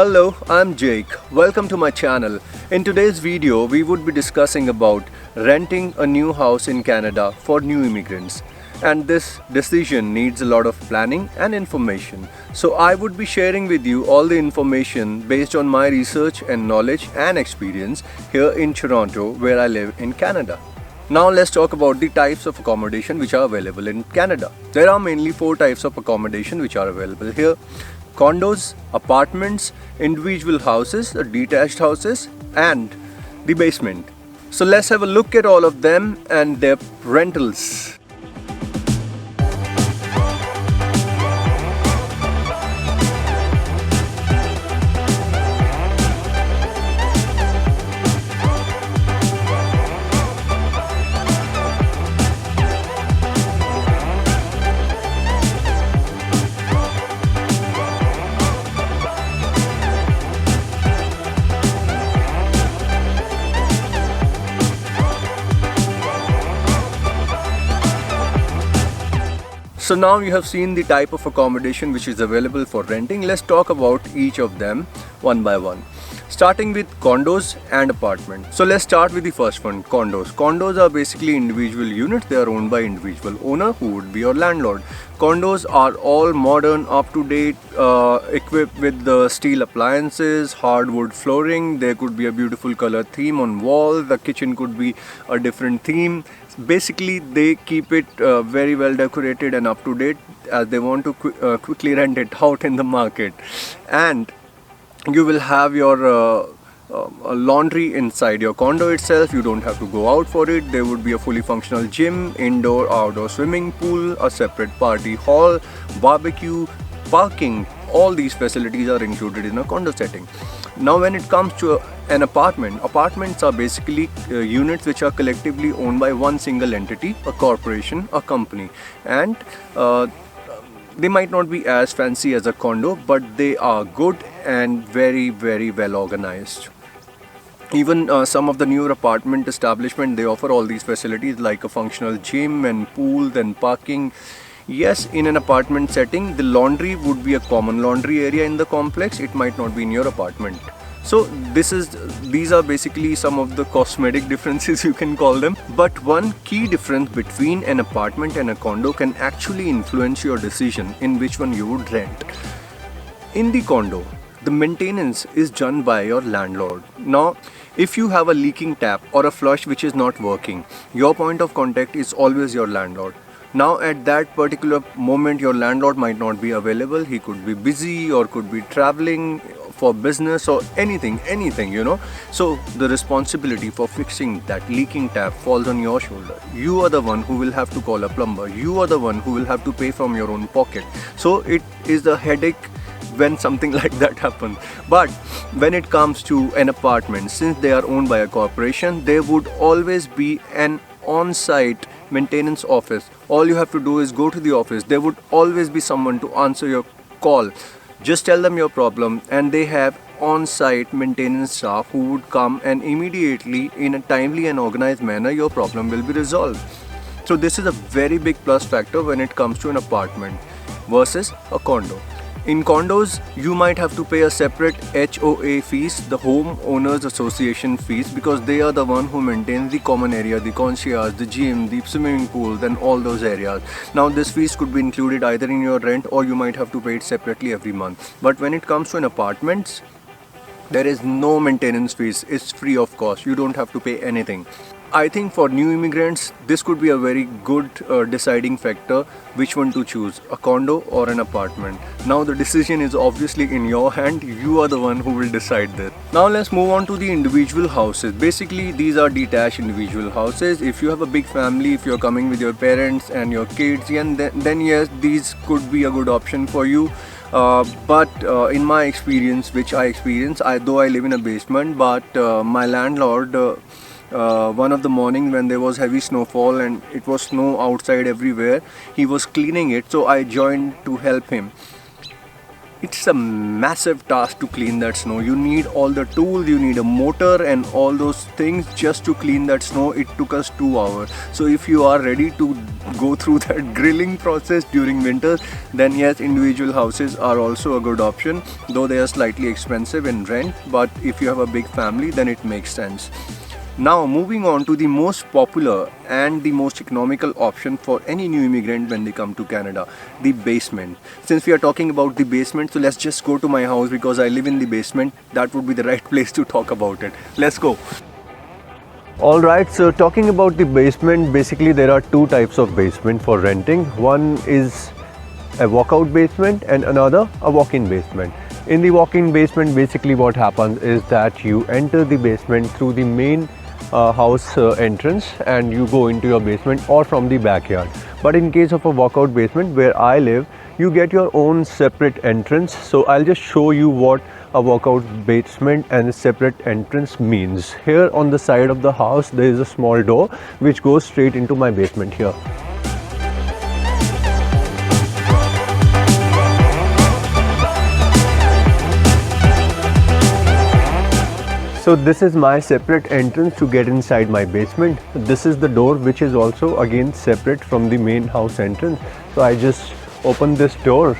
Hello, I'm Jake. Welcome to my channel. In today's video, we would be discussing about renting a new house in Canada for new immigrants. And this decision needs a lot of planning and information. So I would be sharing with you all the information based on my research and knowledge and experience here in Toronto, where I live in Canada. Now let's talk about the types of accommodation which are available in Canada. There are mainly 4 types of accommodation which are available here: condos, apartments, individual houses, detached houses, and the basement. So let's have a look at all of them and their rentals. So now you have seen the type of accommodation which is available for renting. Let's talk about each of them one by one. Starting with condos and apartments. So let's start with the first one, condos. Condos are basically individual units. They are owned by individual owner who would be your landlord. Condos are all modern, up-to-date, equipped with the steel appliances, hardwood flooring. There could be a beautiful color theme on wall. The kitchen could be a different theme. Basically, they keep it very well decorated and up to date, as they want to quickly rent it out in the market. And you will have your laundry inside your condo itself. You don't have to go out for it. There would be a fully functional gym, indoor, outdoor swimming pool, a separate party hall, barbecue, parking. All these facilities are included in a condo setting. Now when it comes to an apartment, apartments are basically units which are collectively owned by one single entity, a corporation, a company. And they might not be as fancy as a condo, but they are good and very, very well organized. Even some of the newer apartment establishments, they offer all these facilities like a functional gym and pools and parking. Yes, in an apartment setting, the laundry would be a common laundry area in the complex. It might not be in your apartment. So these are basically some of the cosmetic differences, you can call them. But one key difference between an apartment and a condo can actually influence your decision in which one you would rent. In the condo, the maintenance is done by your landlord. Now, if you have a leaking tap or a flush which is not working, your point of contact is always your landlord. Now at that particular moment, your landlord might not be available. He could be busy or could be traveling for business or anything, So the responsibility for fixing that leaking tap falls on your shoulder. You are the one who will have to call a plumber. You are the one who will have to pay from your own pocket. So it is a headache when something like that happens. But when it comes to an apartment, since they are owned by a corporation, there would always be an on-site maintenance office. All you have to do is go to the office. There would always be someone to answer your call. Just tell them your problem, and they have on-site maintenance staff who would come, and immediately, in a timely and organized manner, your problem will be resolved. So this is a very big plus factor when it comes to an apartment versus a condo. In condos, you might have to pay a separate HOA fees, the Home Owners Association fees, because they are the one who maintains the common area, the concierge, the gym, the swimming pool, and all those areas. Now this fees could be included either in your rent, or you might have to pay it separately every month. But when it comes to an apartment, there is no maintenance fees. It's free of cost. You don't have to pay anything. I think for new immigrants, this could be a very good deciding factor which one to choose, a condo or an apartment. Now the decision is obviously in your hand. You are the one who will decide this. Now let's move on to the individual houses. Basically, these are detached individual houses. If you have a big family, if you're coming with your parents and your kids, and then yes, these could be a good option for you. But in my experience, though I live in a basement, but my landlord, one of the morning when there was heavy snowfall and it was snow outside everywhere, he was cleaning it, so I joined to help him. it's a massive task to clean that snow. You need all the tools, you need a motor and all those things just to clean that snow. It took us 2 hours. So if you are ready to go through that grilling process during winters, then yes, individual houses are also a good option, though they are slightly expensive in rent. But if you have a big family, then it makes sense. Now moving on to the most popular and the most economical option for any new immigrant when they come to Canada, the basement. Since we are talking about the basement, so let's just go to my house because I live in the basement. That would be the right place to talk about it. Let's go. Alright, so talking about the basement, basically there are two types of basement for renting. One is a walkout basement and another a walk-in basement. In the walk-in basement, basically what happens is that you enter the basement through the main house entrance and you go into your basement or from the backyard. But in case of a walkout basement where I live, you get your own separate entrance. So I'll just show you what a walkout basement and a separate entrance means. Here on the side of the house there is a small door which goes straight into my basement here. So this is my separate entrance to get inside my basement. This is the door which is also again separate from the main house entrance. So I just open this door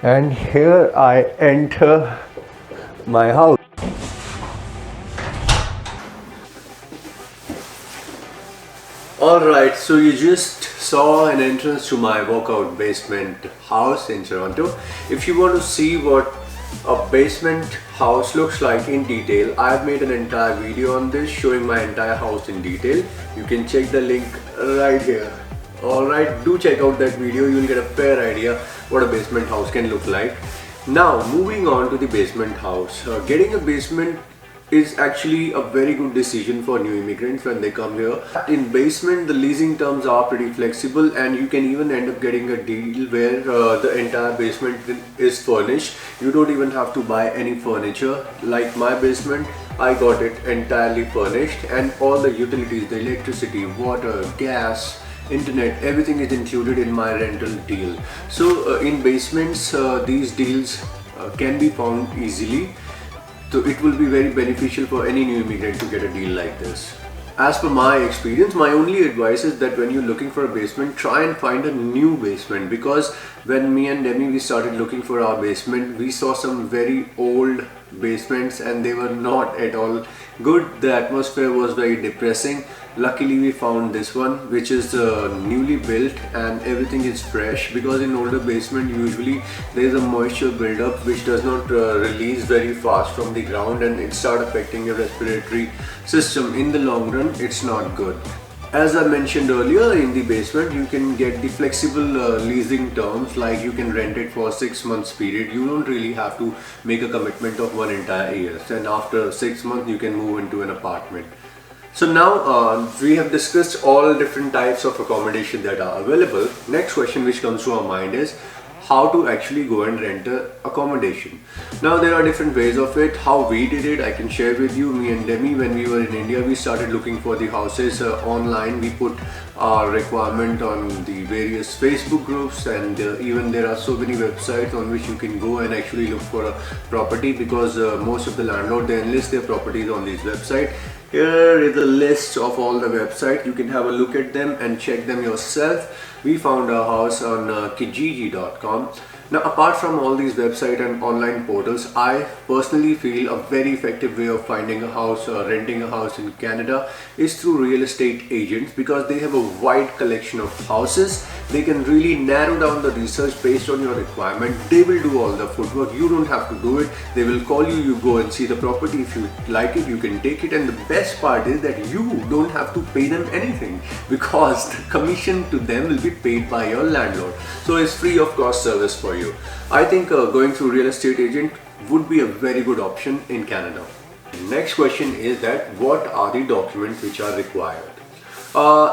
and here I enter my house. Alright, so you just saw an entrance to my walkout basement house in Toronto. If you want to see what a basement house looks like in detail, I've made an entire video on this showing my entire house in detail. You can check the link right here. Alright, do check out that video. You will get a fair idea what a basement house can look like. Now moving on to the basement house. Getting a basement is actually a very good decision for new immigrants when they come here. In basement, the leasing terms are pretty flexible and you can even end up getting a deal where the entire basement is furnished. You don't even have to buy any furniture. Like my basement, I got it entirely furnished and all the utilities, the electricity, water, gas, internet, everything is included in my rental deal. So in basements, these deals can be found easily. So it will be very beneficial for any new immigrant to get a deal like this. As per my experience, my only advice is that when you're looking for a basement, try and find a new basement, because when me and Demi we started looking for our basement, we saw some very old basements and they were not at all good. The atmosphere was very depressing. Luckily we found this one which is newly built and everything is fresh, because in older basement usually there is a moisture buildup which does not release very fast from the ground and it starts affecting your respiratory system. In the long run it's not good. As I mentioned earlier, in the basement you can get the flexible leasing terms, like you can rent it for 6 months period. You don't really have to make a commitment of one entire year, and after 6 months you can move into an apartment. So now we have discussed all different types of accommodation that are available. Next question which comes to our mind is how to actually go and rent a accommodation. Now there are different ways of it. How we did it, I can share with you. Me and Demi, when we were in India, we started looking for the houses online. We put our requirement on the various Facebook groups, and even there are so many websites on which you can go and actually look for a property, because most of the landlords, they enlist their properties on these websites. Here is a list of all the websites. You can have a look at them and check them yourself. We found our house on kijiji.com. Now, apart from all these websites and online portals, I personally feel a very effective way of finding a house or renting a house in Canada is through real estate agents, because they have a wide collection of houses. They can really narrow down the research based on your requirement. They will do all the footwork. You don't have to do it. They will call you, you go and see the property. If you like it, you can take it. And the best part is that you don't have to pay them anything, because the commission to them will be paid by your landlord. So it's free of cost service for you. I think going through real estate agent would be a very good option in Canada. Next question is that what are the documents which are required?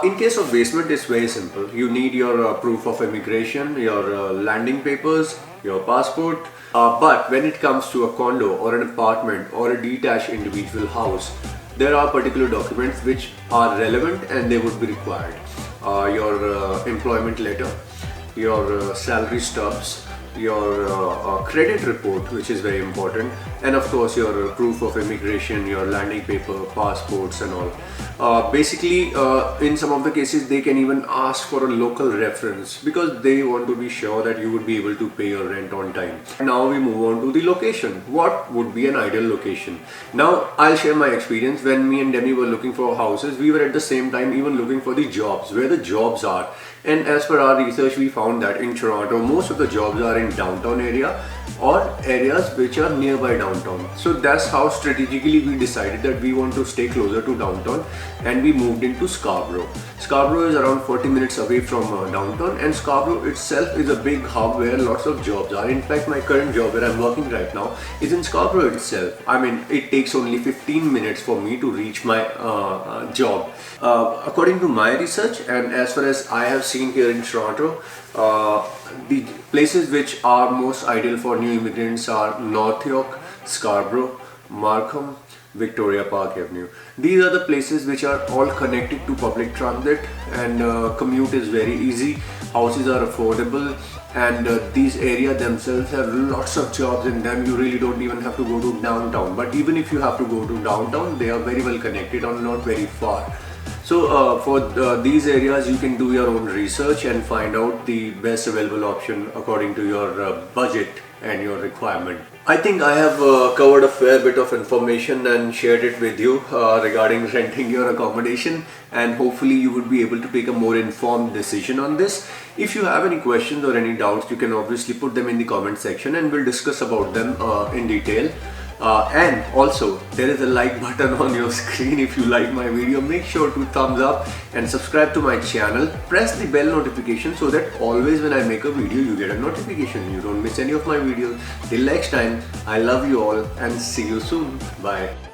In case of basement, it's very simple. You need your proof of immigration, your landing papers, your passport. But when it comes to a condo or an apartment or a detached individual house, there are particular documents which are relevant and they would be required. Your employment letter, your salary stubs, your credit report, which is very important, and of course your proof of immigration, your landing paper, passports and all. Basically, in some of the cases they can even ask for a local reference because they want to be sure that you would be able to pay your rent on time. Now we move on to the location. What would be an ideal location? Now I'll share my experience. When me and Demi were looking for houses, we were at the same time even looking for the jobs, where the jobs are. And as per our research, we found that in Toronto, most of the jobs are in downtown area or areas which are nearby downtown. So that's how strategically we decided that we want to stay closer to downtown, and we moved into Scarborough. Scarborough is around 40 minutes away from downtown, and Scarborough itself is a big hub where lots of jobs are. In fact, my current job where I'm working right now is in Scarborough itself. I mean, it takes only 15 minutes for me to reach my job. According to my research, and as far as I have seen here in Toronto, the places which are most ideal for new immigrants are North York, Scarborough, Markham, Victoria Park Avenue. These are the places which are all connected to public transit, and commute is very easy, houses are affordable, and these areas themselves have lots of jobs in them. You really don't even have to go to downtown, but even if you have to go to downtown, they are very well connected or not very far. So for these areas, you can do your own research and find out the best available option according to your budget and your requirement. I think I have covered a fair bit of information and shared it with you regarding renting your accommodation, and hopefully you would be able to take a more informed decision on this. If you have any questions or any doubts, you can obviously put them in the comment section and we'll discuss about them in detail. And also, there is a like button on your screen. If you like my video, make sure to thumbs up and subscribe to my channel. Press the bell notification so that always when I make a video, you get a notification. You don't miss any of my videos. Till next time, I love you all and see you soon. Bye.